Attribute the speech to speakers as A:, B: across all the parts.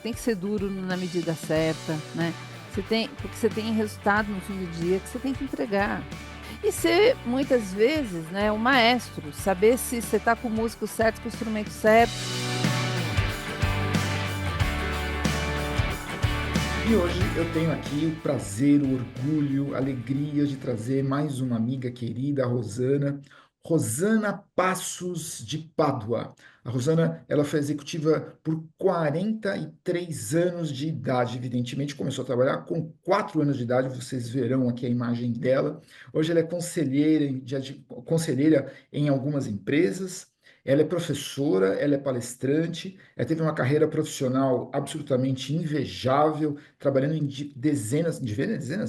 A: tem que ser duro na medida certa, né? Porque você tem resultado no fim do dia que você tem que entregar. E ser, muitas vezes, né, o maestro, saber se você está com o músico certo, com o instrumento certo.
B: E hoje eu tenho aqui o prazer, o orgulho, a alegria de trazer mais uma amiga querida, a Rosana. Rosana Passos de Pádua. A Rosana, ela foi executiva por 43 anos de idade, evidentemente, começou a trabalhar com 4 anos de idade, vocês verão aqui a imagem dela. Hoje ela é conselheira em algumas empresas, ela é professora, ela é palestrante, ela teve uma carreira profissional absolutamente invejável, trabalhando em dezenas,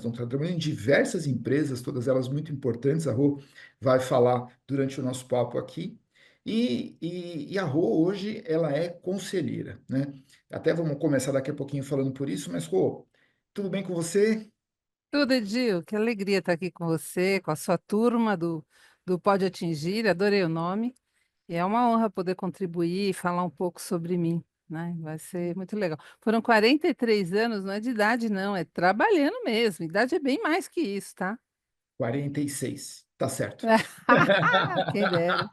B: não, trabalhando em diversas empresas, todas elas muito importantes. A Rô vai falar durante o nosso papo aqui. E a Rô hoje ela é conselheira, né? Até vamos começar daqui a pouquinho falando por isso, mas Rô, tudo bem com você?
A: Tudo, Edil, que alegria estar aqui com você, com a sua turma do Pode Atingir, adorei o nome. E é uma honra poder contribuir e falar um pouco sobre mim, né? Vai ser muito legal. Foram 43 anos, não é de idade, não, é trabalhando mesmo. Idade é bem mais que isso, tá?
B: 46, tá certo.
A: Quem dera.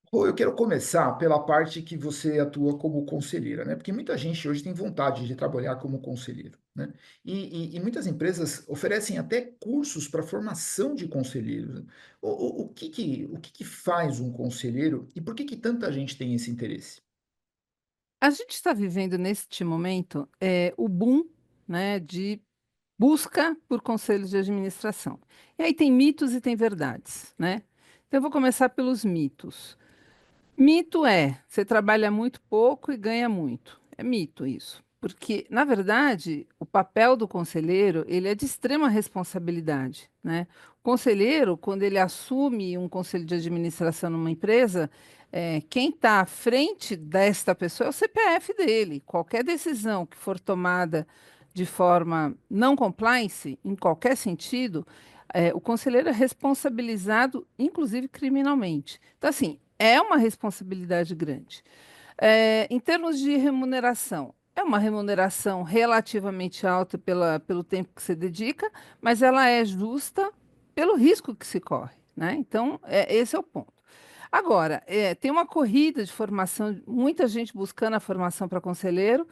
B: Pô, eu quero começar pela parte que você atua como conselheira, né? Porque muita gente hoje tem vontade de trabalhar como conselheiro, né? E muitas empresas oferecem até cursos para formação de conselheiros. O que que faz um conselheiro e por que que tanta gente tem esse interesse?
A: A gente está vivendo neste momento o boom, né, de busca por conselhos de administração. E aí tem mitos e tem verdades, né? Então eu vou começar pelos mitos. Mito é, você trabalha muito pouco e ganha muito. É mito isso. Porque, na verdade, o papel do conselheiro, ele é de extrema responsabilidade, né? O conselheiro, quando ele assume um conselho de administração numa empresa, quem está à frente desta pessoa é o CPF dele. Qualquer decisão que for tomada de forma não compliance, em qualquer sentido, o conselheiro é responsabilizado, inclusive criminalmente. Então, assim, é uma responsabilidade grande. Em termos de remuneração, é uma remuneração relativamente alta pelo tempo que você dedica, mas ela é justa pelo risco que se corre, né? Então, esse é o ponto. Agora, tem uma corrida de formação, muita gente buscando a formação para conselheiro,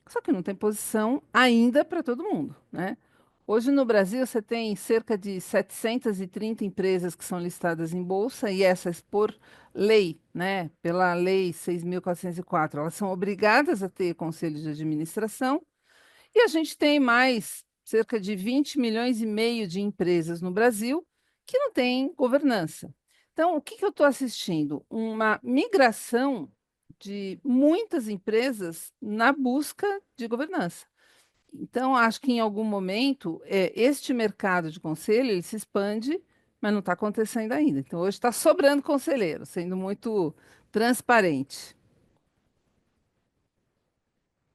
A: só que não tem posição ainda para todo mundo, né? Hoje no Brasil você tem cerca de 730 empresas que são listadas em bolsa e essas por lei, né? Pela lei 6.404, elas são obrigadas a ter conselho de administração e a gente tem mais cerca de 20 milhões e meio de empresas no Brasil que não têm governança. Então, o que que eu estou assistindo? Uma migração de muitas empresas na busca de governança. Então, acho que em algum momento, este mercado de conselho, ele se expande, mas não está acontecendo ainda. Então, hoje está sobrando conselheiro, sendo muito transparente.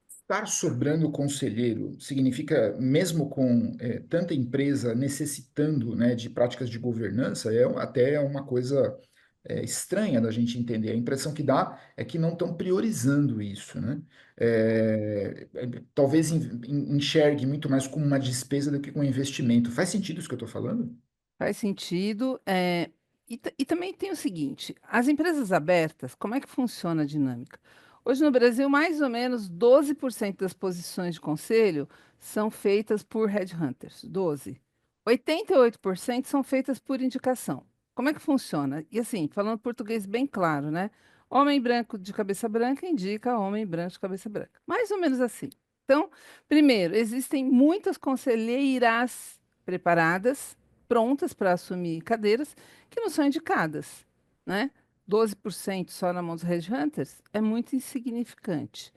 B: Estar sobrando conselheiro significa, mesmo com tanta empresa necessitando, né, de práticas de governança, até uma coisa estranha da gente entender. A impressão que dá é que não estão priorizando isso, né? Talvez enxergue muito mais como uma despesa do que como um investimento. Faz sentido isso que eu estou falando?
A: Faz sentido. E também tem o seguinte: as empresas abertas, como é que funciona a dinâmica? Hoje no Brasil, mais ou menos 12% das posições de conselho são feitas por headhunters. 12. 88% são feitas por indicação. Como é que funciona? E assim, falando português bem claro, né? Homem branco de cabeça branca indica homem branco de cabeça branca. Mais ou menos assim. Então, primeiro, existem muitas conselheiras preparadas prontas para assumir cadeiras que não são indicadas, né? 12% só na mão dos headhunters é muito insignificante.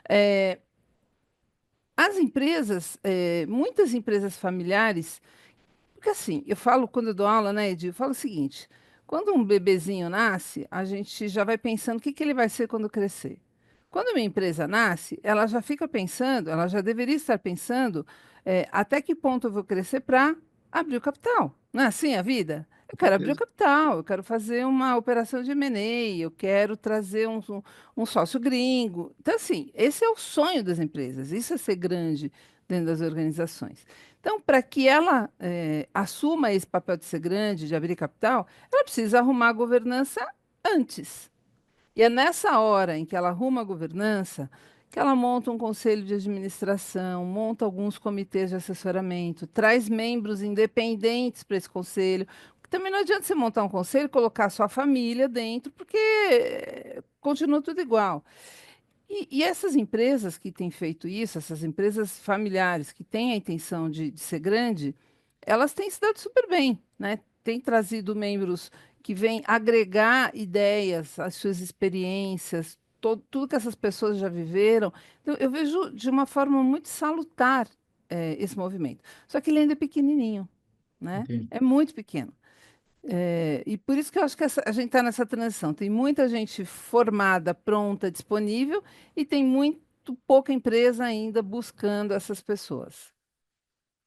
A: É, as empresas, muitas empresas familiares, porque assim, eu falo quando eu dou aula, né, Edil, eu falo o seguinte: quando um bebezinho nasce, a gente já vai pensando o que que ele vai ser quando crescer. Quando uma empresa nasce, ela já fica pensando, ela já deveria estar pensando, até que ponto eu vou crescer para abrir o capital. Não é assim a vida? Eu
B: Com
A: quero abrir o
B: certeza.
A: capital, eu quero fazer uma operação de M&A, eu quero trazer um sócio gringo. Então, assim, esse é o sonho das empresas, isso é ser grande dentro das organizações. Então, para que ela assuma esse papel de ser grande, de abrir capital, ela precisa arrumar a governança antes. E é nessa hora em que ela arruma a governança que ela monta um conselho de administração, monta alguns comitês de assessoramento, traz membros independentes para esse conselho. Porque também não adianta você montar um conselho e colocar sua família dentro, porque continua tudo igual. E essas empresas que têm feito isso, essas empresas familiares que têm a intenção de ser grande, elas têm se dado super bem, né? Têm trazido membros que vêm agregar ideias, as suas experiências, tudo que essas pessoas já viveram. Então, eu vejo de uma forma muito salutar, esse movimento. Só que ele ainda é pequenininho, né?
B: Entendi.
A: É muito pequeno. E por isso que eu acho que a gente está nessa transição. Tem muita gente formada, pronta, disponível, e tem muito pouca empresa ainda buscando essas pessoas.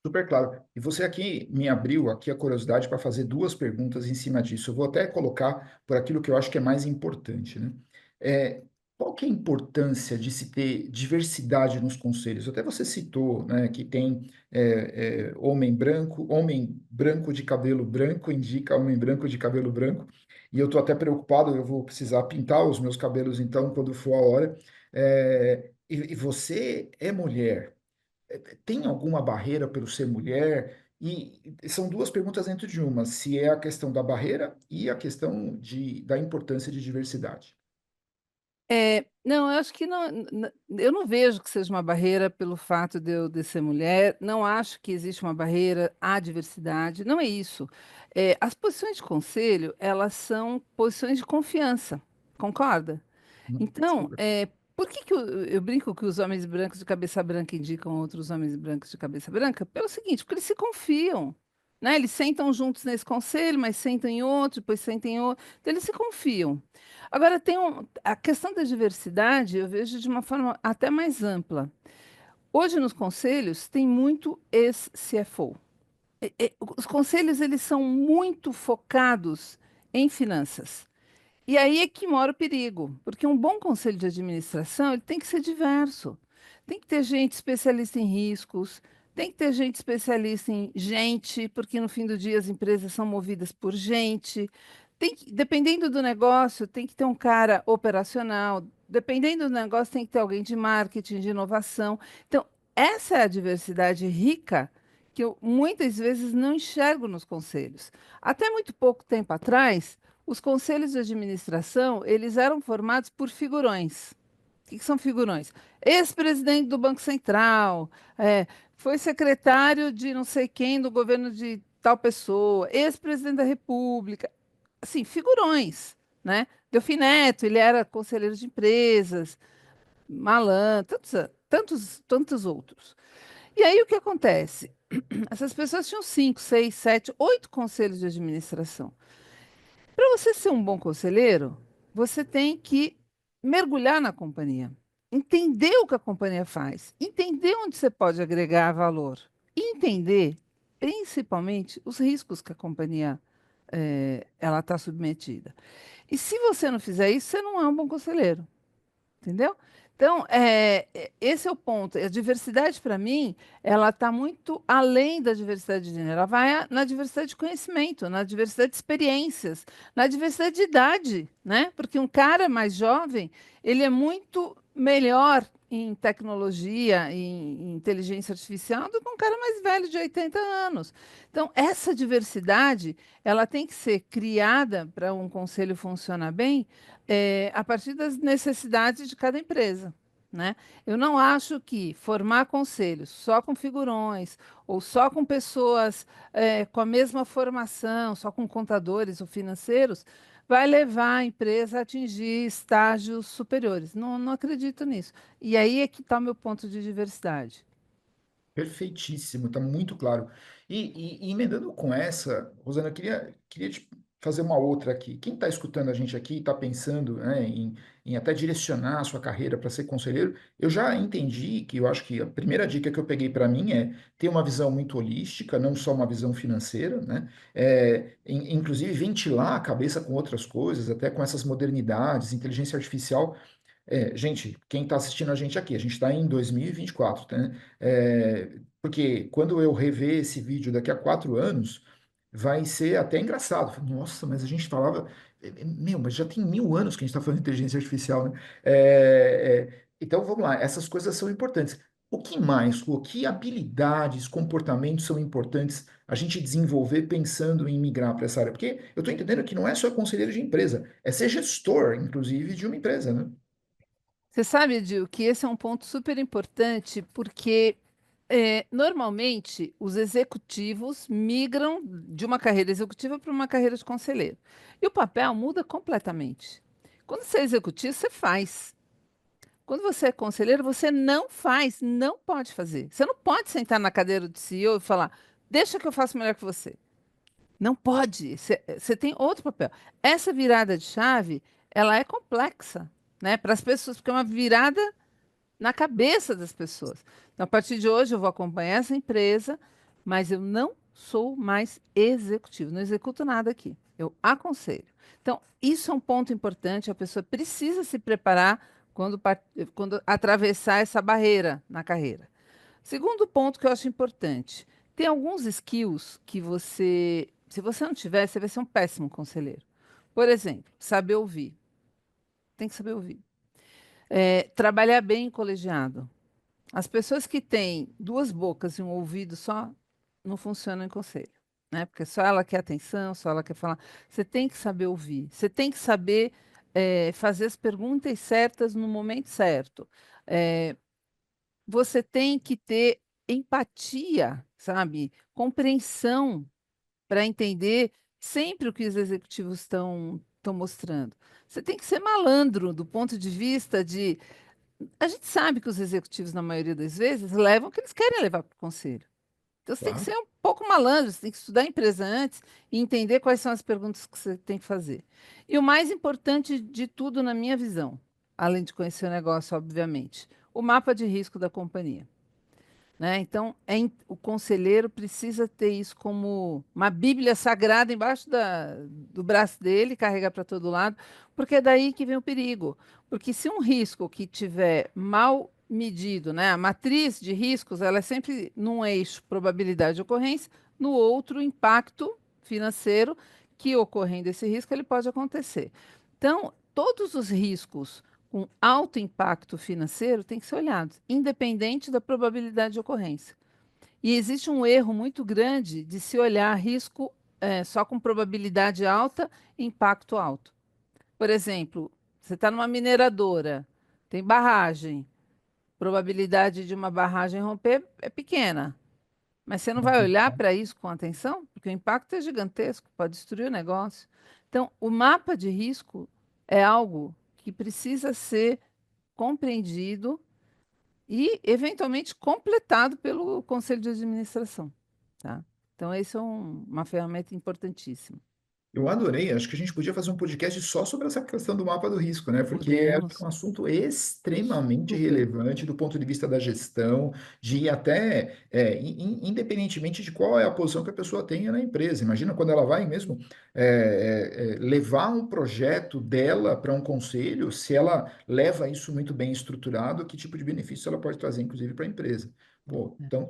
B: Super claro. E você aqui me abriu aqui a curiosidade para fazer duas perguntas em cima disso. Eu vou até colocar por aquilo que eu acho que é mais importante, né? É, qual que é a importância de se ter diversidade nos conselhos? Até você citou, né, que tem homem branco de cabelo branco indica homem branco de cabelo branco. E eu estou até preocupado, eu vou precisar pintar os meus cabelos então quando for a hora. E você é mulher. Tem alguma barreira pelo ser mulher? E são duas perguntas dentro de uma, se é a questão da barreira e a questão da importância de diversidade.
A: Não, eu acho que não, eu não vejo que seja uma barreira pelo fato de ser mulher, não acho que existe uma barreira à diversidade, não é isso. As posições de conselho, elas são posições de confiança, concorda? Então,
B: Super.
A: por que que eu brinco que os homens brancos de cabeça branca indicam outros homens brancos de cabeça branca? Pelo seguinte, porque eles se confiam, né? Eles sentam juntos nesse conselho, mas sentam em outro, depois sentam em outro. Então, eles se confiam. Agora, a questão da diversidade, eu vejo de uma forma até mais ampla. Hoje, nos conselhos, tem muito ex-CFO. Os conselhos, eles são muito focados em finanças. E aí é que mora o perigo, porque um bom conselho de administração ele tem que ser diverso. Tem que ter gente especialista em riscos, tem que ter gente especialista em gente, porque no fim do dia as empresas são movidas por gente. Dependendo do negócio, tem que ter um cara operacional, dependendo do negócio, tem que ter alguém de marketing, de inovação. Então, essa é a diversidade rica que eu muitas vezes não enxergo nos conselhos. Até muito pouco tempo atrás, os conselhos de administração, eles eram formados por figurões. O que são figurões? Ex-presidente do Banco Central, foi secretário de não sei quem do governo de tal pessoa, ex-presidente da República. Assim, figurões, né? Delfim Neto, ele era conselheiro de empresas, Malan, tantos outros. E aí o que acontece? Essas pessoas tinham 5, 6, 7, 8 conselhos de administração. Para você ser um bom conselheiro, você tem que mergulhar na companhia, entender o que a companhia faz, entender onde você pode agregar valor, e entender, principalmente, os riscos que a companhia ela está submetida. E se você não fizer isso, você não é um bom conselheiro. Entendeu? Então, esse é o ponto. A diversidade, para mim, ela está muito além da diversidade de gênero. Ela vai na diversidade de conhecimento, na diversidade de experiências, na diversidade de idade, né? Porque um cara mais jovem, ele é muito melhor em tecnologia, em inteligência artificial, do que um cara mais velho de 80 anos. Então, essa diversidade, ela tem que ser criada para um conselho funcionar bem, a partir das necessidades de cada empresa. Né? Eu não acho que formar conselhos só com figurões ou só com pessoas com a mesma formação, só com contadores ou financeiros, vai levar a empresa a atingir estágios superiores. Não, não acredito nisso. E aí é que está o meu ponto de diversidade.
B: Perfeitíssimo, está muito claro. E emendando com essa, Rosana, eu queria te fazer uma outra aqui. Quem está escutando a gente aqui e está pensando, né, em até direcionar a sua carreira para ser conselheiro, eu já entendi que eu acho que a primeira dica que eu peguei para mim é ter uma visão muito holística, não só uma visão financeira, né? Inclusive ventilar a cabeça com outras coisas, até com essas modernidades, inteligência artificial. Gente, quem está assistindo a gente está em 2024, né? Porque quando eu rever esse vídeo daqui a 4 anos, vai ser até engraçado. Nossa, mas a gente falava, meu, mas já tem 1000 anos que a gente está falando de inteligência artificial, né? Então vamos lá, essas coisas são importantes. O que mais, Lu? Que habilidades, comportamentos são importantes a gente desenvolver pensando em migrar para essa área? Porque eu estou entendendo que não é só conselheiro de empresa, é ser gestor, inclusive, de uma empresa, né?
A: Você sabe, Dil, que esse é um ponto super importante, porque normalmente os executivos migram de uma carreira executiva para uma carreira de conselheiro. E o papel muda completamente. Quando você é executivo, você faz. Quando você é conselheiro, você não faz, não pode fazer. Você não pode sentar na cadeira do CEO e falar, deixa que eu faço melhor que você. Não pode. Você tem outro papel. Essa virada de chave, ela é complexa, né, para as pessoas, porque é uma virada na cabeça das pessoas. Então, a partir de hoje, eu vou acompanhar essa empresa, mas eu não sou mais executivo, não executo nada aqui. Eu aconselho. Então, isso é um ponto importante. A pessoa precisa se preparar quando atravessar essa barreira na carreira. Segundo ponto que eu acho importante: tem alguns skills que você, se você não tiver, você vai ser um péssimo conselheiro. Por exemplo, saber ouvir. Tem que saber ouvir. Trabalhar bem em colegiado. As pessoas que têm duas bocas e um ouvido só não funcionam em conselho, né? Porque só ela quer atenção, só ela quer falar. Você tem que saber ouvir, você tem que saber fazer as perguntas certas no momento certo. Eh, Você tem que ter empatia, sabe? Compreensão para entender sempre o que os executivos estão mostrando. Você tem que ser malandro do ponto de vista de a gente sabe que os executivos, na maioria das vezes, levam o que eles querem levar para o conselho. Então, você tem que
B: Claro.
A: ser um pouco malandro, você tem que estudar a empresa antes e entender quais são as perguntas que você tem que fazer. E o mais importante de tudo, na minha visão, além de conhecer o negócio, obviamente, o mapa de risco da companhia. Né? Então, o conselheiro precisa ter isso como uma Bíblia sagrada embaixo do braço dele, carregar para todo lado, porque é daí que vem o perigo. Porque se um risco que tiver mal medido, né, a matriz de riscos, ela é sempre num eixo probabilidade de ocorrência, no outro impacto financeiro que ocorrendo esse risco, ele pode acontecer. Então, todos os riscos com alto impacto financeiro têm que ser olhados, independente da probabilidade de ocorrência. E existe um erro muito grande de se olhar risco só com probabilidade alta e impacto alto. Por exemplo, você está numa mineradora, tem barragem, probabilidade de uma barragem romper é pequena, mas você não vai olhar para isso com atenção, porque o impacto é gigantesco, pode destruir o negócio. Então, o mapa de risco é algo que precisa ser compreendido e, eventualmente, completado pelo conselho de administração, tá? Então, esse é uma ferramenta importantíssima.
B: Eu adorei. Acho que a gente podia fazer um podcast só sobre essa questão do mapa do risco, né? Porque acho que é
A: Podemos.
B: um assunto extremamente
A: Super.
B: relevante do ponto de vista da gestão, de até, independentemente de qual é a posição que a pessoa tenha na empresa. Imagina quando ela vai mesmo levar um projeto dela para um conselho, se ela leva isso muito bem estruturado, que tipo de benefício ela pode trazer, inclusive, para a empresa. Pô,
A: É.
B: então,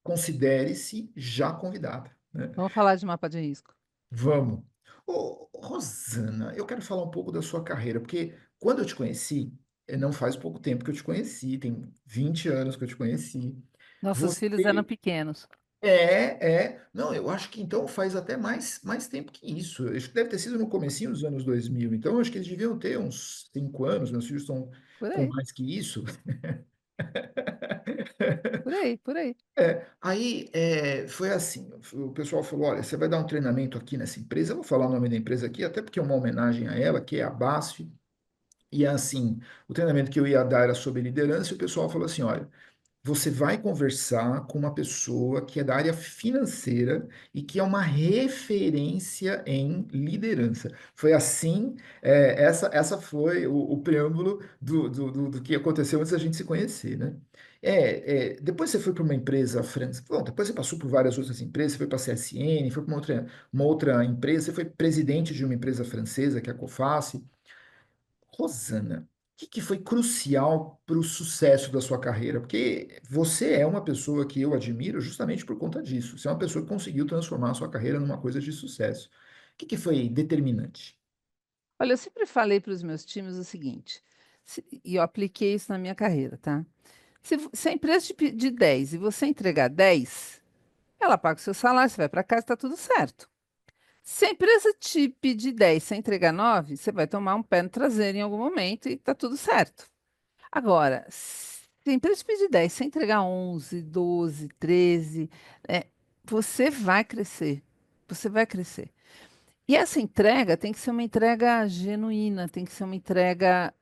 B: considere-se já convidada, né?
A: Vamos falar de mapa de risco.
B: Vamos. Ô, Rosana, eu quero falar um pouco da sua carreira, porque quando eu te conheci, não faz pouco tempo que eu te conheci, tem 20 anos que eu te conheci.
A: Nossos filhos eram
B: Você
A: pequenos.
B: não, eu acho que então faz até mais tempo que isso. Acho que deve ter sido no comecinho dos anos 2000. Então, eu acho que eles deviam ter uns 5 anos, meus filhos estão
A: Por
B: com
A: aí,
B: mais que isso.
A: por aí, por aí.
B: Foi assim, o pessoal falou, olha, você vai dar um treinamento aqui nessa empresa, eu vou falar o nome da empresa aqui, até porque é uma homenagem a ela, que é a BASF, e assim, o treinamento que eu ia dar era sobre liderança, e o pessoal falou assim, olha, você vai conversar com uma pessoa que é da área financeira e que é uma referência em liderança. Foi assim, essa foi o preâmbulo do que aconteceu antes da gente se conhecer, né? Depois você foi para uma empresa francesa, bom, depois você passou por várias outras empresas, você foi para a CSN, foi para uma outra empresa, você foi presidente de uma empresa francesa, que é a Coface. Rosana, o que foi crucial para o sucesso da sua carreira? Porque você é uma pessoa que eu admiro justamente por conta disso. Você é uma pessoa que conseguiu transformar a sua carreira numa coisa de sucesso. O que foi determinante?
A: Olha, eu sempre falei para os meus times o seguinte, e eu apliquei isso na minha carreira, tá? Se a empresa te pedir 10 e você entregar 10, ela paga o seu salário, você vai para casa, está tudo certo. Se a empresa te pedir 10, você entregar 9, você vai tomar um pé no traseiro em algum momento e está tudo certo. Agora, se a empresa te pedir 10, você entregar 11, 12, 13, é, você vai crescer. Você vai crescer. E essa entrega tem que ser uma entrega genuína, tem que ser uma entrega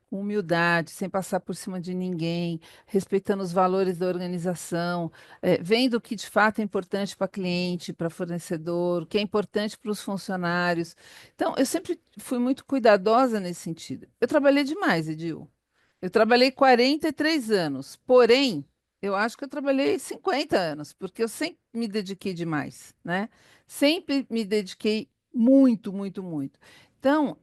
A: com humildade, sem passar por cima de ninguém, respeitando os valores da organização, vendo o que de fato é importante para cliente, para fornecedor, o que é importante para os funcionários. Então, eu sempre fui muito cuidadosa nesse sentido. Eu trabalhei demais, Edil. Eu trabalhei 43 anos, porém, eu acho que eu trabalhei 50 anos, porque eu sempre me dediquei demais, né? Sempre me dediquei muito, muito, muito. Então,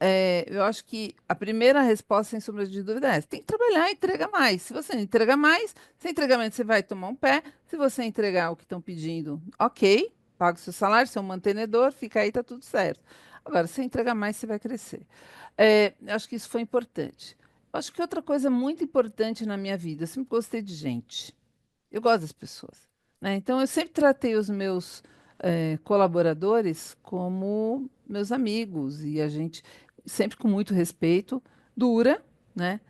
A: eu acho que a primeira resposta, sem sombra de dúvida, é essa: tem que trabalhar e entregar mais. Se você não entrega mais, sem entregamento você vai tomar um pé. Se você entregar o que estão pedindo, ok, paga o seu salário, seu mantenedor, fica aí, tá tudo certo. Agora, se entregar mais, você vai crescer. Eu acho que isso foi importante. Eu acho que outra coisa muito importante na minha vida, eu sempre gostei de gente. Eu gosto das pessoas, né? Então, eu sempre tratei os meus colaboradores como meus amigos e a gente sempre com muito respeito, dura, né?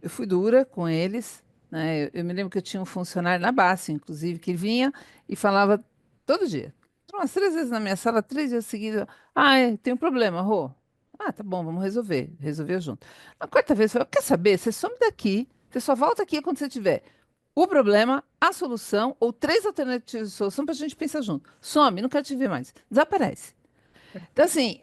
A: Eu fui dura com eles, né? Eu me lembro que eu tinha um funcionário na Basfe, inclusive, que vinha e falava todo dia. Umas 3 vezes na minha sala, 3 dias seguidos. Ah, tem um problema, Rô. Ah, tá bom, vamos resolver. Resolveu junto. Na quarta vez, eu falei: quer saber? Você some daqui, você só volta aqui quando você tiver o problema, a solução ou 3 alternativas de solução para a gente pensar junto. Some, não quero te ver mais. Desaparece. Então, assim,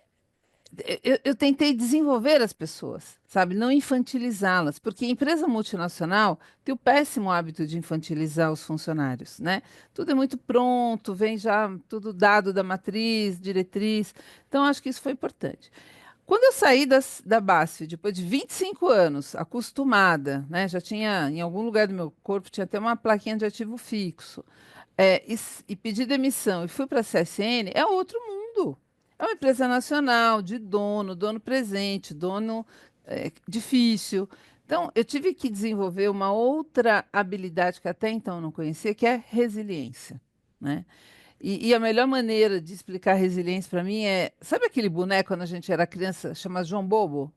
A: eu tentei desenvolver as pessoas, sabe? Não infantilizá-las, porque a empresa multinacional tem o péssimo hábito de infantilizar os funcionários, né? Tudo é muito pronto, vem já tudo dado da matriz, diretriz. Então, acho que isso foi importante. Quando eu saí da BASF, depois de 25 anos, acostumada, né? Já tinha, em algum lugar do meu corpo, tinha até uma plaquinha de ativo fixo, e pedi demissão e fui para a CSN, é outro mundo. É uma empresa nacional, de dono, dono presente, dono difícil. Então, eu tive que desenvolver uma outra habilidade que até então eu não conhecia, que é resiliência, né? E a melhor maneira de explicar resiliência para mim é, sabe aquele boneco quando a gente era criança, chama João Bobo?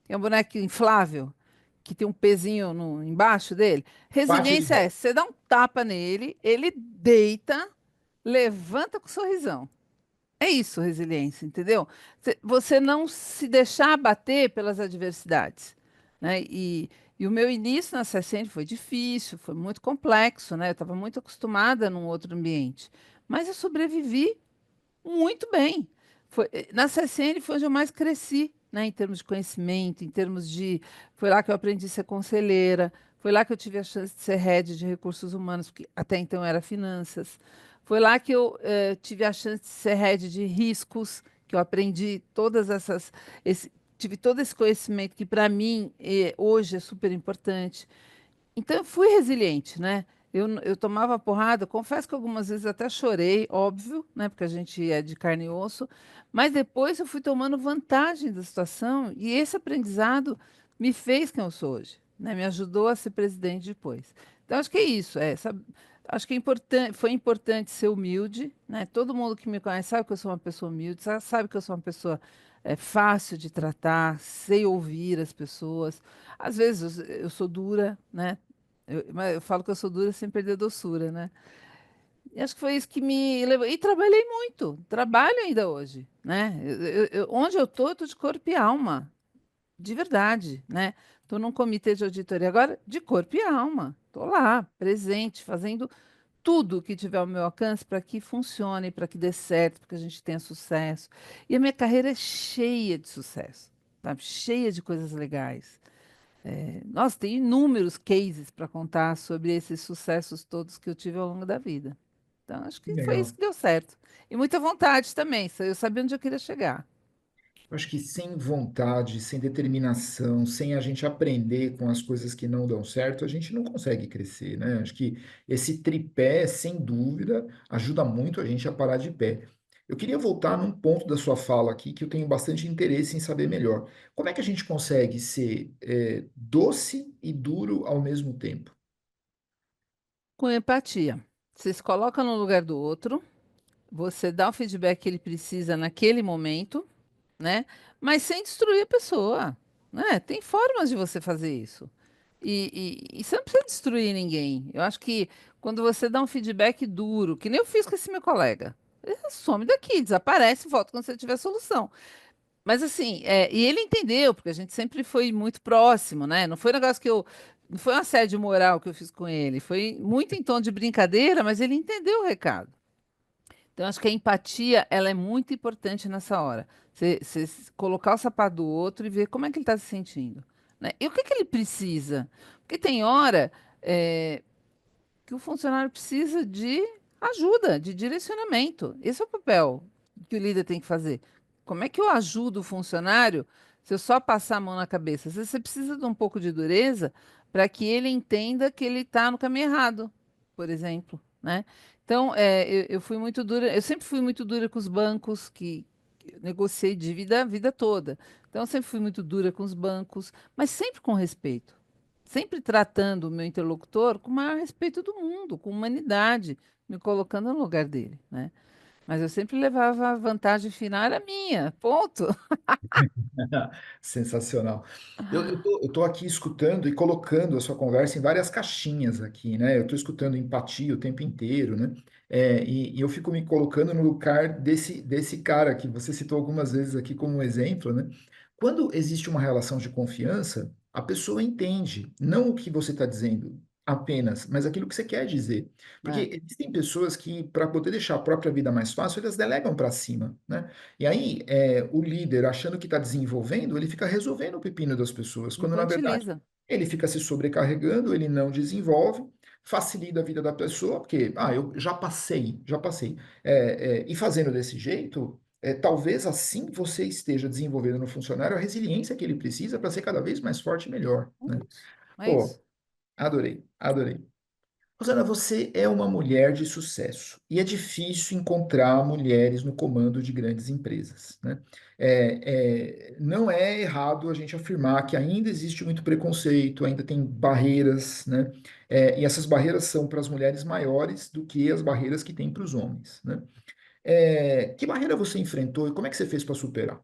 A: É um boneco inflável, que tem um pezinho embaixo dele.
B: Parte,
A: Resiliência é, você dá um tapa nele, ele deita, levanta com um sorrisão. É isso, resiliência, entendeu? Você não se deixar abater pelas adversidades, né? E o meu início na CSN foi difícil, foi muito complexo, né? Eu estava muito acostumada num outro ambiente, mas eu sobrevivi muito bem. Na CSN foi onde eu mais cresci, né, em termos de conhecimento, em termos de. Foi lá que eu aprendi a ser conselheira, foi lá que eu tive a chance de ser head de recursos humanos, porque até então era finanças. Foi lá que eu tive a chance de ser head de riscos, que eu aprendi todas essas. Tive todo esse conhecimento que, para mim, hoje é super importante. Então, eu fui resiliente, né? Eu tomava porrada, confesso que algumas vezes até chorei, óbvio, né? Porque a gente é de carne e osso, mas depois eu fui tomando vantagem da situação e esse aprendizado me fez quem eu sou hoje, né? Me ajudou a ser presidente depois. Então, acho que é isso, sabe? Acho que foi importante ser humilde, né? Todo mundo que me conhece sabe que eu sou uma pessoa humilde, sabe que eu sou uma pessoa fácil de tratar, sei ouvir as pessoas. Às vezes eu sou dura, né? Mas eu falo que eu sou dura sem perder a doçura, né? E acho que foi isso que me levou. E trabalhei muito, trabalho ainda hoje, né? Onde eu tô de corpo e alma, de verdade, né? Estou num comitê de auditoria agora de corpo e alma. Estou lá, presente, fazendo tudo que tiver ao meu alcance para que funcione, para que dê certo, para que a gente tenha sucesso. E a minha carreira é cheia de sucesso, sabe? Cheia de coisas legais. Nossa, tem inúmeros cases para contar sobre esses sucessos todos que eu tive ao longo da vida. Então, acho
B: Que
A: que foi isso
B: legal.
A: que deu certo. E muita vontade também. Eu sabia onde eu queria chegar.
B: Eu acho que sem vontade, sem determinação, sem a gente aprender com as coisas que não dão certo, a gente não consegue crescer, né? Acho que esse tripé, sem dúvida, ajuda muito a gente a parar de pé. Eu queria voltar num ponto da sua fala aqui que eu tenho bastante interesse em saber melhor. Como é que a gente consegue ser, doce e duro ao mesmo tempo?
A: Com empatia. Você se coloca no lugar do outro, você dá o feedback que ele precisa naquele momento, né? Mas sem destruir a pessoa, né? Tem formas de você fazer isso. E você não precisa destruir ninguém. Eu acho que quando você dá um feedback duro, que nem eu fiz com esse meu colega, ele some daqui, desaparece, volta quando você tiver solução. Mas assim, e ele entendeu, porque a gente sempre foi muito próximo, né? Não foi um negócio que eu. Não foi um assédio moral que eu fiz com ele. Foi muito em tom de brincadeira, mas ele entendeu o recado. Então, acho que a empatia, ela é muito importante nessa hora. Você colocar o sapato do outro e ver como é que ele está se sentindo, né? E o que que ele precisa? Porque tem hora que o funcionário precisa de ajuda, de direcionamento. Esse é o papel que o líder tem que fazer. Como é que eu ajudo o funcionário se eu só passar a mão na cabeça? Às vezes você precisa de um pouco de dureza para que ele entenda que ele está no caminho errado, por exemplo, né? Então, eu fui muito dura, eu sempre fui muito dura com os bancos que eu negociei dívida a vida toda. Então, eu sempre fui muito dura com os bancos, mas sempre com respeito, sempre tratando o meu interlocutor com o maior respeito do mundo, com humanidade, me colocando no lugar dele, né? Mas eu sempre levava a vantagem final era minha, ponto.
B: Sensacional. Eu tô aqui escutando e colocando a sua conversa em várias caixinhas aqui, né? Eu estou escutando empatia o tempo inteiro, né? E eu fico me colocando no lugar desse cara que você citou algumas vezes aqui como um exemplo, né? Quando existe uma relação de confiança, a pessoa entende, não o que você está dizendo apenas, mas aquilo que você quer dizer. Porque
A: É,
B: existem pessoas que, para poder deixar a própria vida mais fácil, elas delegam para cima, né? E aí, o líder, achando que está desenvolvendo, ele fica resolvendo o pepino das pessoas, quando na verdade
A: infantiliza.
B: ele fica se sobrecarregando, ele não desenvolve, facilita a vida da pessoa, porque, eu já passei, já passei. E fazendo desse jeito, talvez assim você esteja desenvolvendo no funcionário a resiliência que ele precisa para ser cada vez mais forte e melhor,
A: É
B: né?
A: isso. É
B: Pô,
A: isso.
B: adorei, adorei. Rosana, você é uma mulher de sucesso e é difícil encontrar mulheres no comando de grandes empresas, né? Não é errado a gente afirmar que ainda existe muito preconceito, ainda tem barreiras, né? E essas barreiras são para as mulheres maiores do que as barreiras que tem para os homens, né? Que barreira você enfrentou e como é que você fez para superar?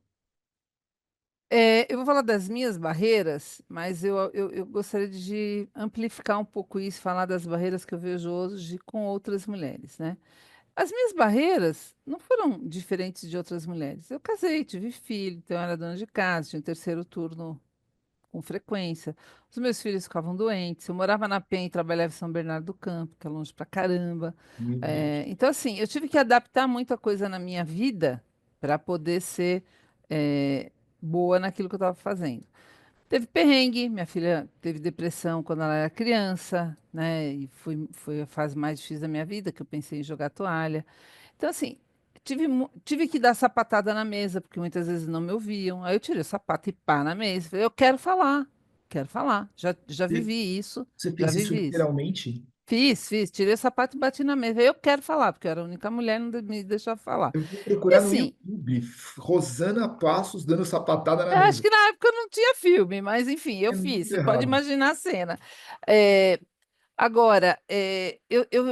A: Eu vou falar das minhas barreiras, mas eu gostaria de amplificar um pouco isso, falar das barreiras que eu vejo hoje com outras mulheres, né? As minhas barreiras não foram diferentes de outras mulheres. Eu casei, tive filho, então eu era dona de casa, tinha um terceiro turno com frequência. Os meus filhos ficavam doentes. Eu morava na Penha e trabalhava em São Bernardo do Campo, que é longe pra caramba.
B: Meu Deus.
A: Então, assim, eu tive que adaptar muita coisa na minha vida para poder ser é, boa naquilo que eu estava fazendo. Teve perrengue, minha filha teve depressão quando ela era criança, né? E foi a fase mais difícil da minha vida, que eu pensei em jogar toalha. Então, assim, tive que dar sapatada na mesa, porque muitas vezes não me ouviam. Aí eu tirei o sapato e pá na mesa. Falei, eu quero falar, quero falar. Já
B: Você
A: vivi isso,
B: você
A: já
B: fez isso
A: vivi isso.
B: literalmente?
A: Fiz, tirei o sapato e bati na mesa. Falei, eu quero falar, porque eu era a única mulher, não me deixava falar.
B: Eu vou
A: E
B: procurar no
A: assim,
B: YouTube, Rosana Passos dando sapatada na
A: eu acho
B: mesa.
A: que na época não tinha filme, mas enfim, eu
B: É
A: fiz.
B: muito
A: Você pode
B: errado.
A: imaginar a cena. É, Agora,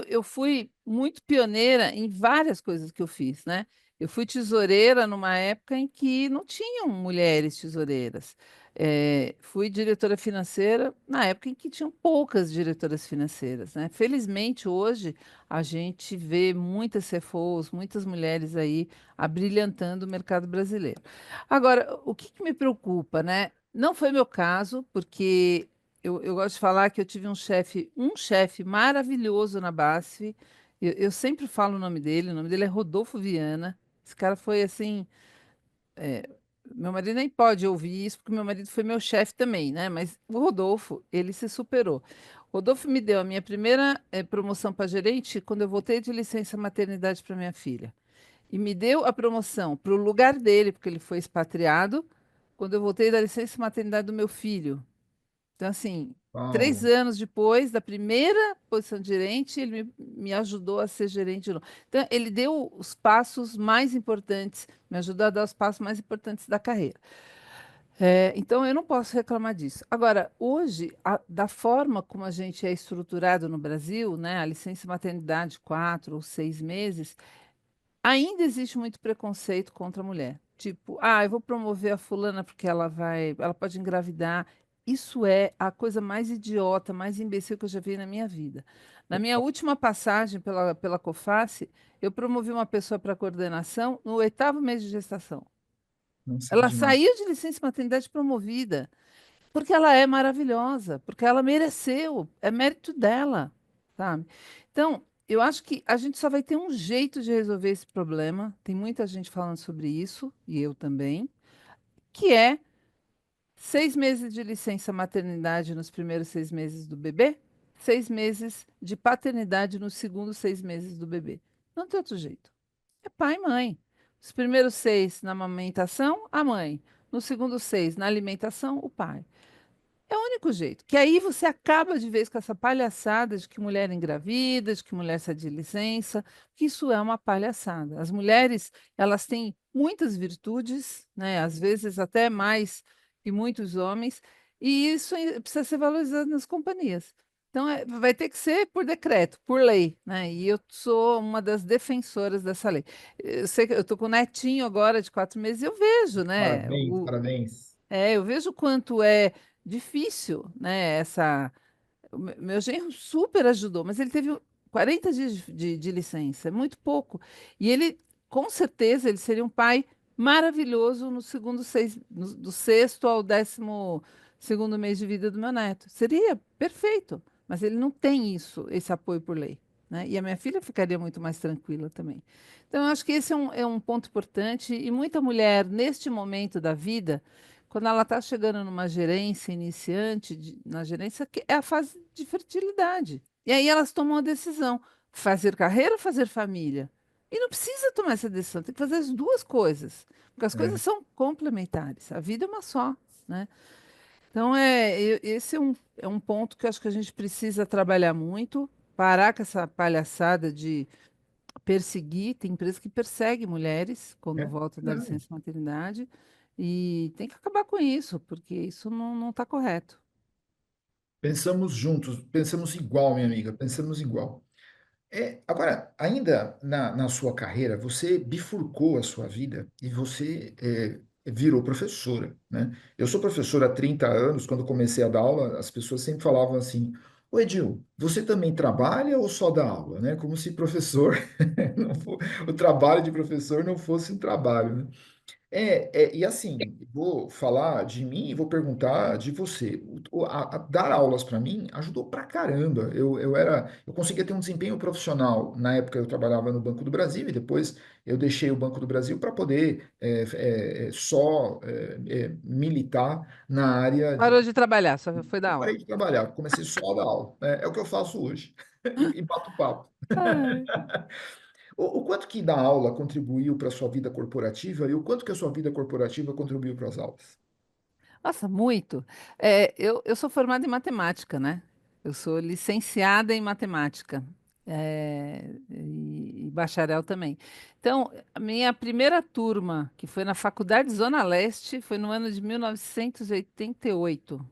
A: eu fui muito pioneira em várias coisas que eu fiz, né? Eu fui tesoureira numa época em que não tinham mulheres tesoureiras. Fui diretora financeira na época em que tinham poucas diretoras financeiras, né? Felizmente, hoje, a gente vê muitas CFOs, muitas mulheres aí abrilhantando o mercado brasileiro. Agora, o que que me preocupa, né? Não foi meu caso, porque eu gosto de falar que eu tive um chefe maravilhoso na BASF. Eu sempre falo o nome dele é Rodolfo Viana. Esse cara foi assim. Meu marido nem pode ouvir isso, porque meu marido foi meu chefe também, né? Mas o Rodolfo, ele se superou. O Rodolfo me deu a minha primeira promoção para gerente quando eu voltei de licença maternidade para minha filha. E me deu a promoção para o lugar dele, porque ele foi expatriado, quando eu voltei da licença maternidade do meu filho. Então, assim, três
B: Uau,
A: anos depois da primeira posição de gerente, ele me ajudou a ser gerente de novo. Então, ele deu os passos mais importantes, me ajudou a dar os passos mais importantes da carreira. Então, eu não posso reclamar disso. Agora, hoje, da forma como a gente é estruturado no Brasil, né, a licença maternidade, 4 ou 6 meses, ainda existe muito preconceito contra a mulher. Tipo, eu vou promover a fulana porque ela pode engravidar. Isso é a coisa mais idiota, mais imbecil que eu já vi na minha vida. Na minha última passagem pela COFACE, eu promovi uma pessoa para coordenação no 8º mês de gestação.
B: nossa, que
A: Ela
B: demais.
A: saiu de licença maternidade promovida, porque ela é maravilhosa, porque ela mereceu, é mérito dela, sabe? Então, eu acho que a gente só vai ter um jeito de resolver esse problema. Tem muita gente falando sobre isso, e eu também, que é 6 meses de licença maternidade nos primeiros 6 meses do bebê, 6 meses de paternidade nos segundos 6 meses do bebê. Não tem outro jeito. É pai e mãe. Os primeiros 6 na amamentação, a mãe. Nos segundos 6 na alimentação, o pai. É o único jeito. Que aí você acaba de vez com essa palhaçada de que mulher engravida, de que mulher sai de licença, que isso é uma palhaçada. As mulheres, elas têm muitas virtudes, né? Às vezes até mais que muitos homens, e isso precisa ser valorizado nas companhias. Então, vai ter que ser por decreto, por lei, né? E eu sou uma das defensoras dessa lei. Eu sei que eu estou com um netinho agora de 4 meses, e eu vejo, né?
B: Parabéns, parabéns.
A: Eu vejo o quanto é difícil, né? Meu genro super ajudou, mas ele teve 40 dias de licença, é muito pouco. E ele, com certeza, ele seria um pai maravilhoso no segundo seis, do sexto ao 12º mês de vida do meu neto. Seria perfeito, mas ele não tem isso, esse apoio por lei, né? E a minha filha ficaria muito mais tranquila também. Então, eu acho que esse é um ponto importante e muita mulher, neste momento da vida, quando ela está chegando numa gerência iniciante, na gerência, que é a fase de fertilidade. E aí elas tomam a decisão: fazer carreira ou fazer família? E não precisa tomar essa decisão, tem que fazer as duas coisas, porque as coisas
B: É,
A: são complementares. A vida é uma só, né? Então, esse é um ponto que eu acho que a gente precisa trabalhar muito, parar com essa palhaçada de perseguir, tem empresas que perseguem mulheres quando
B: é
A: voltam da
B: verdade.
A: licença maternidade e tem que acabar com isso, porque isso não está correto.
B: Pensamos juntos, pensamos igual, minha amiga, pensamos igual. Agora, ainda na sua carreira, você bifurcou a sua vida e você virou professora, né? Eu sou professora há 30 anos, quando comecei a dar aula, as pessoas sempre falavam assim, ô Edil, você também trabalha ou só dá aula, né? Como se professor, o trabalho de professor não fosse um trabalho, né? E assim, vou falar de mim e vou perguntar de você. A dar aulas para mim ajudou pra caramba. Eu conseguia ter um desempenho profissional. Na época eu trabalhava no Banco do Brasil e depois eu deixei o Banco do Brasil para poder só militar na área de.
A: Parou de trabalhar, só foi dar
B: Eu
A: aula.
B: parei de trabalhar, comecei só a dar aula. É o que eu faço hoje e bato papo.
A: Ai.
B: O quanto que dar aula contribuiu para a sua vida corporativa e o quanto que a sua vida corporativa contribuiu para as aulas?
A: Nossa, muito. Eu sou formada em matemática, né? Eu sou licenciada em matemática, e bacharel também. Então, a minha primeira turma, que foi na Faculdade Zona Leste, foi no ano de 1988.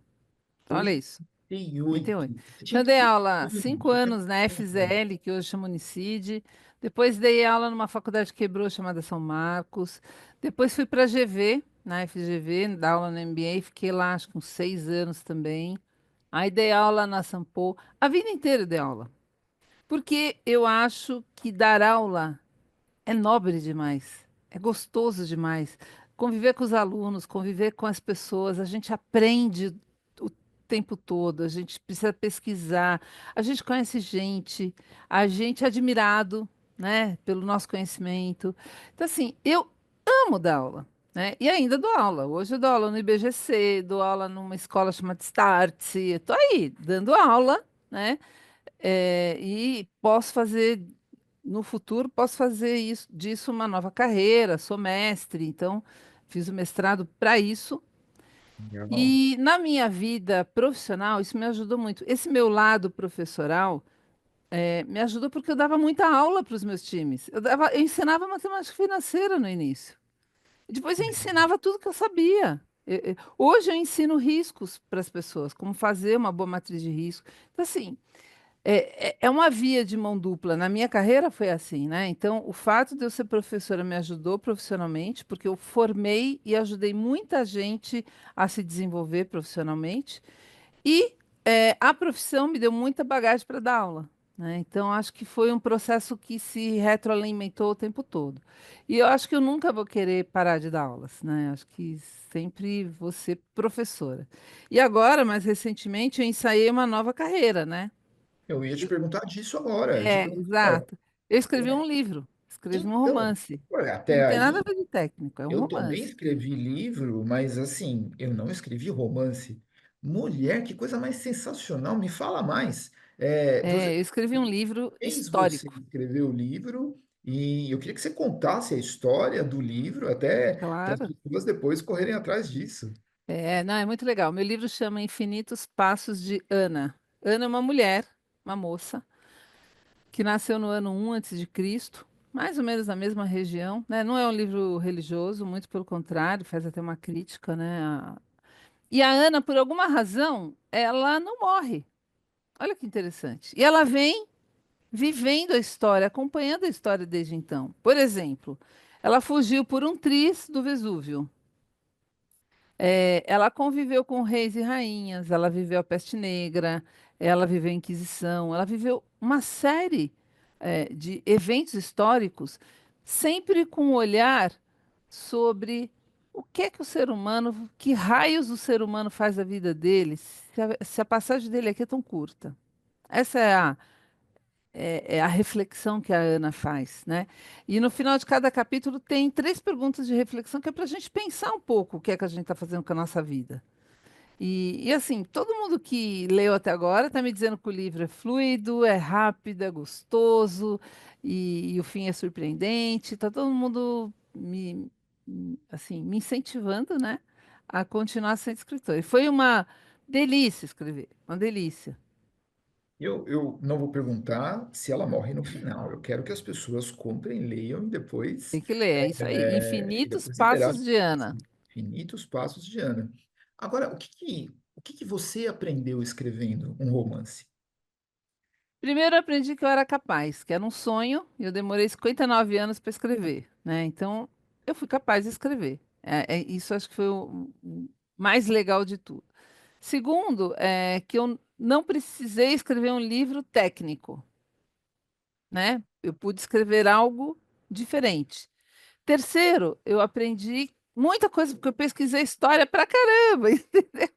A: Então, olha isso. 88.
B: 88. Você
A: Então,
B: tinha
A: eu dei
B: 15
A: aula
B: anos.
A: 5 anos na FZL, que hoje chama Unicid. Depois dei aula numa faculdade que quebrou, chamada São Marcos. Depois fui para a GV, na FGV, dar aula no MBA. Fiquei lá, acho que uns 6 anos também. Aí dei aula na Sampo. A vida inteira eu dei aula. Porque eu acho que dar aula é nobre demais, é gostoso demais. conviver com os alunos, conviver com as pessoas, a gente aprende o tempo todo, a gente precisa pesquisar, a gente conhece gente, a gente é admirado, né, pelo nosso conhecimento. Então, assim, eu amo dar aula, né? E ainda dou aula. Hoje eu dou aula no IBGC, dou aula numa escola chamada Startse, estou aí dando aula, né? E posso fazer, no futuro, posso fazer isso, disso uma nova carreira, sou mestre, então fiz o mestrado para isso.
B: Legal.
A: E na minha vida profissional, isso me ajudou muito. Esse meu lado professoral me ajudou porque eu dava muita aula para os meus times. Eu ensinava matemática financeira no início. Depois eu ensinava tudo que eu sabia. Hoje eu ensino riscos para as pessoas, como fazer uma boa matriz de risco. Então, assim, é uma via de mão dupla. Na minha carreira foi assim, né? Então, o fato de eu ser professora me ajudou profissionalmente, porque eu formei e ajudei muita gente a se desenvolver profissionalmente. E a profissão me deu muita bagagem para dar aula, né? Então, acho que foi um processo que se retroalimentou o tempo todo. E eu acho que eu nunca vou querer parar de dar aulas, né? Acho que sempre vou ser professora. E agora, mais recentemente, eu ensaiei uma nova carreira, né?
B: Eu ia te perguntar disso agora. Eu ia te perguntar,
A: Exato. Eu escrevi um livro, escrevi um
B: então,
A: romance.
B: ué,
A: Não
B: até
A: tem nada a
B: aí,
A: ver de técnico, é um
B: eu também
A: romance.
B: escrevi livro, mas assim, eu não escrevi romance. Mulher, que coisa mais sensacional, me fala mais. Você
A: Eu escrevi um livro
B: fez você
A: histórico,
B: escrever o livro e eu queria que você contasse a história do livro, até para as
A: claro.
B: pessoas depois correrem atrás disso.
A: Não, é muito legal. Meu livro chama Infinitos Passos de Ana. Ana é uma mulher, uma moça, que nasceu no ano 1 antes de Cristo, mais ou menos na mesma região, né? Não é um livro religioso, muito pelo contrário, faz até uma crítica, né? E a Ana, por alguma razão, ela não morre. Olha que interessante. E ela vem vivendo a história, acompanhando a história desde então. Por exemplo, ela fugiu por um triz do Vesúvio. Ela conviveu com reis e rainhas, ela viveu a peste negra, ela viveu a Inquisição, ela viveu uma série, de eventos históricos, sempre com um olhar sobre o que é que o ser humano, que raios o ser humano faz da vida dele, se a passagem dele aqui é tão curta. Essa é a reflexão que a Ana faz, né? E no final de cada capítulo tem 3 perguntas de reflexão que é para a gente pensar um pouco o que é que a gente está fazendo com a nossa vida. E assim, todo mundo que leu até agora está me dizendo que o livro é fluido, é rápido, é gostoso e o fim é surpreendente. Está todo mundo assim, me incentivando, né, a continuar sendo escritor. E foi uma delícia escrever, uma delícia.
B: Eu não vou perguntar se ela morre no final. Eu quero que as pessoas comprem, leiam
A: Tem que ler, é isso aí.
B: e
A: Infinitos
B: depois interajam.
A: Passos de Ana.
B: Infinitos Passos de Ana. Agora, o que que você aprendeu escrevendo um romance?
A: Primeiro eu aprendi que eu era capaz, que era um sonho, e eu demorei 59 anos para escrever, né? Então, eu fui capaz de escrever. Isso acho que foi o mais legal de tudo. Segundo, é que eu não precisei escrever um livro técnico, né? Eu pude escrever algo diferente. Terceiro, eu aprendi muita coisa, porque eu pesquisei história pra caramba, entendeu?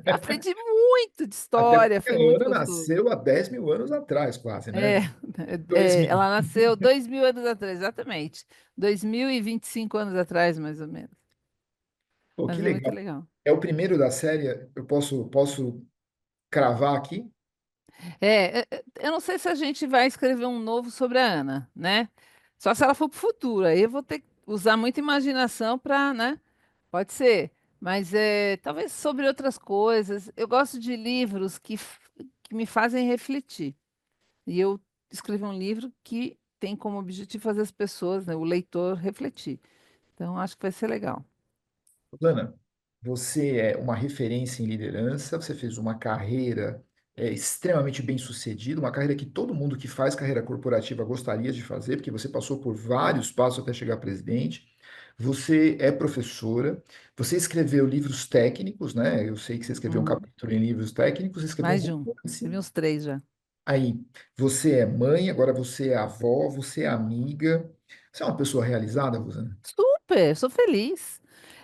A: Eu aprendi muito de
B: Até
A: história,
B: porque a
A: foi muito
B: Ana
A: gostoso.
B: nasceu há 10 mil anos atrás, quase,
A: É,
B: né? 2000.
A: ela nasceu 2.000 anos atrás, exatamente. 2025 anos atrás, mais ou menos.
B: Pô, que
A: Mas é muito
B: legal.
A: legal.
B: É o primeiro da série, eu posso cravar aqui?
A: Eu não sei se a gente vai escrever um novo sobre a Ana, né? Só se ela for para o futuro. Aí eu vou ter que usar muita imaginação para, né? Pode ser. Mas talvez sobre outras coisas. Eu gosto de livros que me fazem refletir. E eu escrevi um livro que tem como objetivo fazer as pessoas, né, o leitor, refletir. Então, acho que vai ser legal.
B: Lana, você é uma referência em liderança, você fez uma carreira extremamente bem-sucedida, uma carreira que todo mundo que faz carreira corporativa gostaria de fazer, porque você passou por vários passos até chegar a presidente. Você é professora, você escreveu livros técnicos, né? Eu sei que você escreveu um
A: Uhum.
B: capítulo em livros técnicos, você escreveu
A: Mais
B: um
A: de um.
B: romance.
A: Escrevi uns 3 já.
B: Aí, você é mãe, agora você é avó, você é amiga. Você é uma pessoa realizada, Rosana?
A: Super, sou feliz.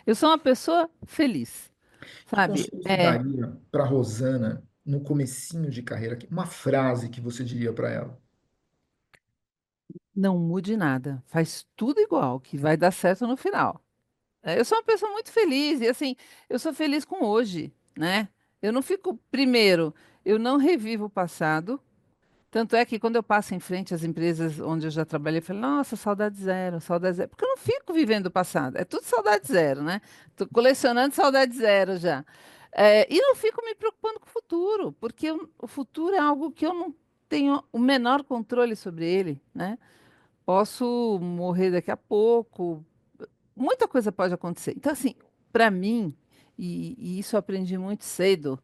A: Eu sou uma pessoa feliz,
B: Que
A: sabe?
B: conselho você
A: É,
B: daria para Rosana no comecinho de carreira? Uma frase que você diria para ela?
A: não mude nada, faz tudo igual, que vai dar certo no final. Eu sou uma pessoa muito feliz e assim, eu sou feliz com hoje, né? Eu não fico, primeiro, eu não revivo o passado. Tanto é que quando eu passo em frente às empresas onde eu já trabalhei, eu falo, nossa, saudade zero, saudade zero. Porque eu não fico vivendo o passado, é tudo saudade zero, né? Tô colecionando saudade zero já. E não fico me preocupando com o futuro, porque o futuro é algo que eu não tenho o menor controle sobre ele, né? Posso morrer daqui a pouco, muita coisa pode acontecer. Então, assim, para mim, e isso eu aprendi muito cedo,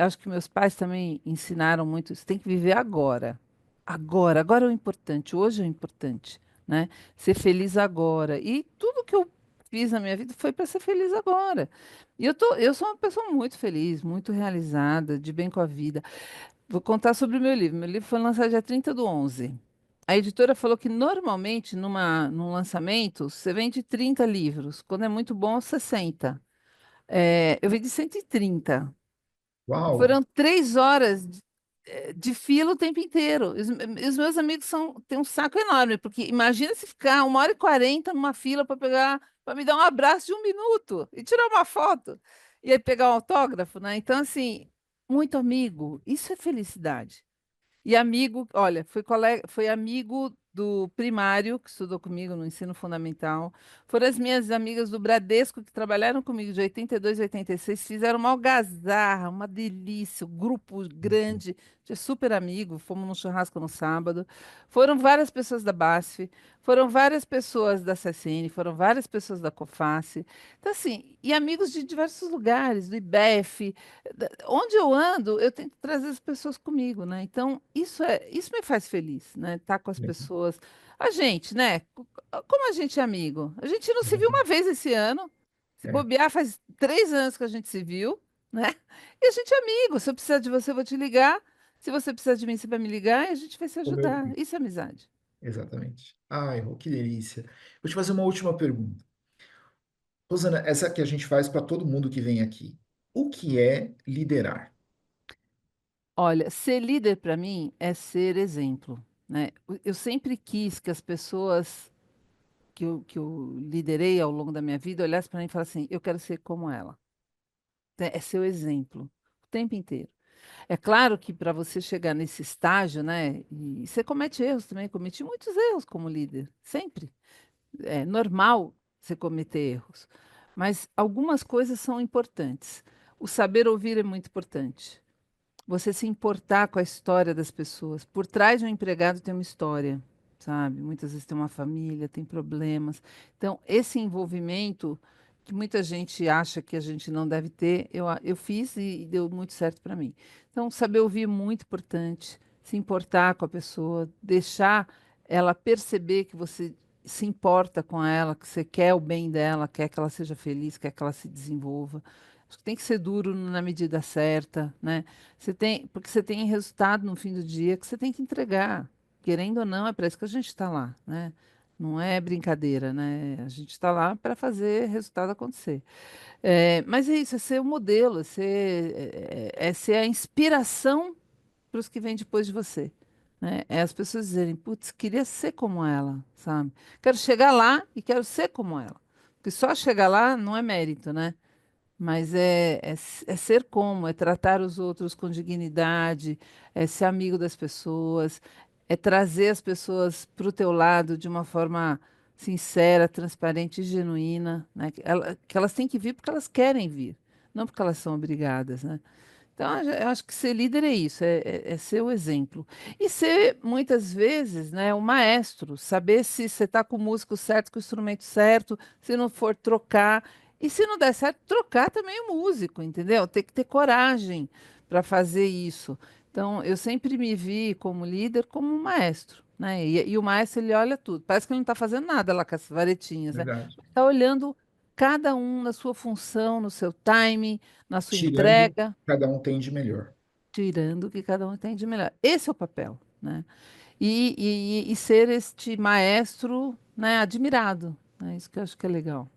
A: acho que meus pais também ensinaram muito isso. Tem que viver agora. Agora, agora é o importante. Hoje é o importante, né? Ser feliz agora. E tudo que eu fiz na minha vida foi para ser feliz agora. E eu sou uma pessoa muito feliz, muito realizada, de bem com a vida. Vou contar sobre o meu livro. Meu livro foi lançado dia 30/11. A editora falou que normalmente num lançamento você vende 30 livros. Quando é muito bom, 60. Eu vendi 130.
B: Uau!
A: Foram 3 horas de fila o tempo inteiro. Os meus amigos têm um saco enorme, porque imagina se ficar 1h40 numa fila para pegar, para me dar um abraço de 1 minuto e tirar uma foto. E aí pegar um autógrafo, né? Então, assim, muito amigo, isso é felicidade. E amigo, olha, foi amigo do primário que estudou comigo no ensino fundamental. Foram as minhas amigas do Bradesco que trabalharam comigo de 82 a 86, fizeram uma algazarra, uma delícia, um grupo grande, de super amigo, fomos num churrasco no sábado. Foram várias pessoas da BASF, foram várias pessoas da CSN, foram várias pessoas da COFACE. Então, assim, e amigos de diversos lugares, do IBEF, onde eu ando, eu tento trazer as pessoas comigo, né? Então, isso me faz feliz, né? Estar com as pessoas. A gente, né? Como a gente é amigo? A gente não se viu uma vez esse ano. Se
B: É,
A: bobear, faz 3 anos que a gente se viu, né? E a gente é amigo. Se eu precisar de você, eu vou te ligar. Se você precisar de mim, você vai me ligar e a gente vai se
B: como eu
A: ajudar.
B: fiz.
A: Isso é amizade.
B: Exatamente. Ai, Rô, que delícia. Vou te fazer uma última pergunta. Rosana, essa que a gente faz para todo mundo que vem aqui. O que é liderar?
A: Olha, ser líder para mim é ser exemplo, né? Eu sempre quis que as pessoas que eu liderei ao longo da minha vida olhasse para mim e falasse assim: eu quero ser como ela. É seu exemplo o tempo inteiro. É claro que para você chegar nesse estágio, né? E você comete erros também. Eu cometi muitos erros como líder, sempre. É normal você cometer erros, mas algumas coisas são importantes. O saber ouvir é muito importante. Você se importar com a história das pessoas. Por trás de um empregado tem uma história, sabe? Muitas vezes tem uma família, tem problemas. Então, esse envolvimento que muita gente acha que a gente não deve ter, eu fiz e deu muito certo para mim. Então, saber ouvir é muito importante, se importar com a pessoa, deixar ela perceber que você se importa com ela, que você quer o bem dela, quer que ela seja feliz, quer que ela se desenvolva. Acho que tem que ser duro na medida certa, né? Porque você tem resultado no fim do dia que você tem que entregar. Querendo ou não, é para isso que a gente está lá, né? Não é brincadeira, né? A gente está lá para fazer resultado acontecer. Mas é isso, é ser o modelo, é ser a inspiração para os que vêm depois de você, né? É as pessoas dizerem, putz, queria ser como ela, sabe? Quero chegar lá e quero ser como ela. Porque só chegar lá não é mérito, né? Mas é ser como, é tratar os outros com dignidade, é ser amigo das pessoas, é trazer as pessoas para o teu lado de uma forma sincera, transparente e genuína, né? Que elas têm que vir porque elas querem vir, não porque elas são obrigadas, né? Então, eu acho que ser líder é isso, é ser o exemplo. E ser, muitas vezes, né, o maestro, saber se você está com o músico certo, com o instrumento certo, se não for trocar. E se não der certo, trocar também o músico, entendeu? Tem que ter coragem para fazer isso. Então, eu sempre me vi como líder, como um maestro, né? E o maestro, ele olha tudo. Parece que ele não está fazendo nada lá com as varetinhas, né?
B: Verdade.
A: Está olhando cada um na sua função, no seu timing, na sua
B: Tirando,
A: entrega,
B: cada um tem de melhor.
A: tirando o que cada um tem de melhor. Esse é o papel, né? E ser este maestro, né, admirado, né? Isso que eu acho que é legal.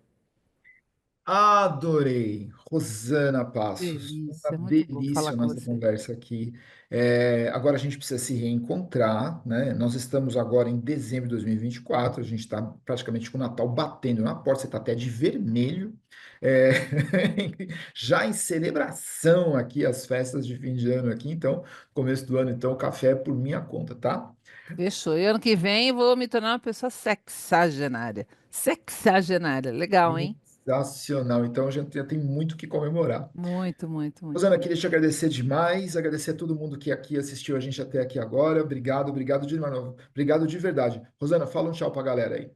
B: Adorei. Rosana Passos, uma
A: Delícia, muito bom falar
B: delícia a
A: com
B: nossa
A: você.
B: conversa aqui. Agora a gente precisa se reencontrar, né? Nós estamos agora em dezembro de 2024, a gente está praticamente com o Natal batendo na porta, você está até de vermelho. É, já em celebração aqui, as festas de fim de ano aqui, então, começo do ano, então, café é por minha conta, tá?
A: Fechou. E ano que vem eu vou me tornar uma pessoa sexagenária. Sexagenária. Legal, hein?
B: Sensacional. Então, a gente já tem muito o que comemorar.
A: Muito, muito, muito.
B: Rosana, queria te agradecer demais, agradecer a todo mundo que aqui assistiu a gente até aqui agora. Obrigado, obrigado de novo. Obrigado de verdade. Rosana, fala um tchau pra galera aí.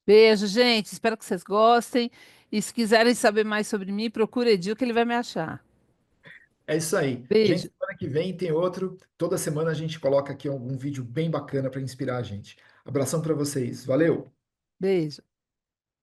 A: Beijo, gente. Espero que vocês gostem. E se quiserem saber mais sobre mim, procure Edil que ele vai me achar.
B: É isso aí. Gente,
A: Beijo,
B: semana que vem tem outro. Toda semana a gente coloca aqui algum vídeo bem bacana para inspirar a gente. Abração para vocês. Valeu!
A: beijo.